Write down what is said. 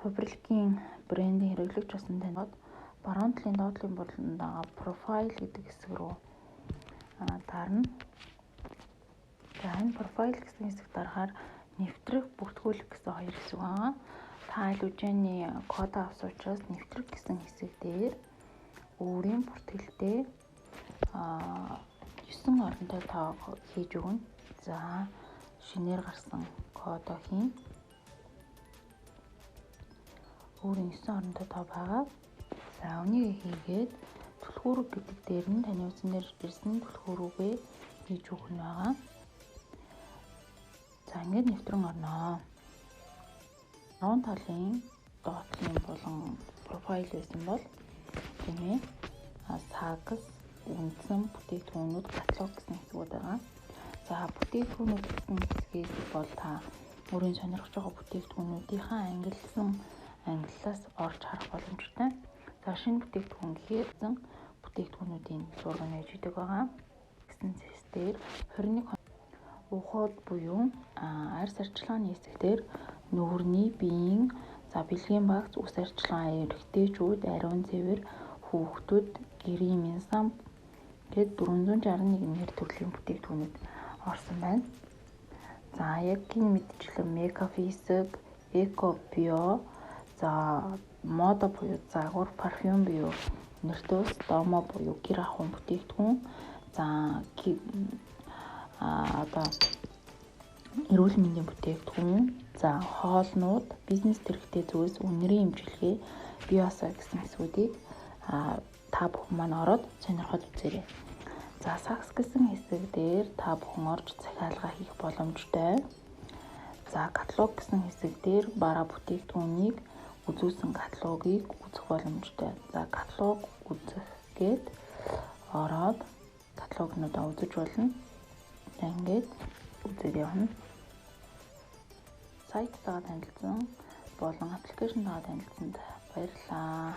Публикийн брендийн хэрэглэгч болсон таниад баруун талын доотлын болон дагаа профайл гэдэг хэсэг рүү дарна. За энэ профайл гэсэн хэсэг дарахаар нэвтрэх, бүртгүүлэх гэсэн хоёр хэсэг байгаа. Та аль үжээний код авсан учраас нэвтрэх гэсэн хэсэг дээр өөрийн бүртгэлтэй 9 оронтой тоог хийж өгнө. За шинээр гарсан кодоо хийн. Өөрийн 9 оронтой тоо байгаа. За үнийг хийгээд түлхүүрэг гэдэг дээр нь таны утсан дээр ирсэн түлхүүрүүгээ хийж өгөх нь байгаа. За ингээд нэвтрэн орноо. Таван талын доотлын болон профайл байсан бол тийм ээ сагс үндсэн бүтээгдэхүүнүүд каталог гэсэн хэсгүүд байгаа. За бүтээгдэхүүнүүд гэсэн хэсгээс бол та өөрийн сонирхож байгаа бүтээгдэхүүнүүдийнхаа ангиллаас орж харах боломжтой. За шинэ бүтээгдэхүүн гэхээр бүтээгдэхүүнүүдийн зураг нээж өгдөг байгаа. Гэсэн зэстээр 21 ухууд буюу арьс арчилгааны хэсгээр нүүрний биеийн бэлгийн багц ус арчилгаа эрэгтэйчүүд, ариун цэвэр, хүүхдүүд, гэрийн менсан гээд 461 нэр төрлийн бүтээгдэхүүнүүд орсон байна. За яг энэ мэдээлэл мекафиск, эко био, за мода буюу загвар, парфюм буюу нэртэй ус, домо буюу гэр ахуйн бүтээгдэхүүн, за эрүүл мэндийн бүтээгдэхүүн, за хоолнууд, бизнес хэрэгтэй зүйлс, үнэрийн имчилгээ, биосаа гэсэн хэсгүүдийг та бүхэн маань ороод сонирхоод үзээрэй. За сакс гэсэн хэсэг дээр та бүхэн орж захиалга хийх боломжтой. За каталог гэсэн хэсэг дээр бараа бүтээгдэхүүнийг үзүүлсэн каталогийг үзэх боломжтой. За каталог үзэх гээд ороод каталогнуудаа үзэж болно. Ингээд үзээд явна. Сайттайгаа танилцсан болон аппликейшнтайгаа танилцсанд баярлалаа.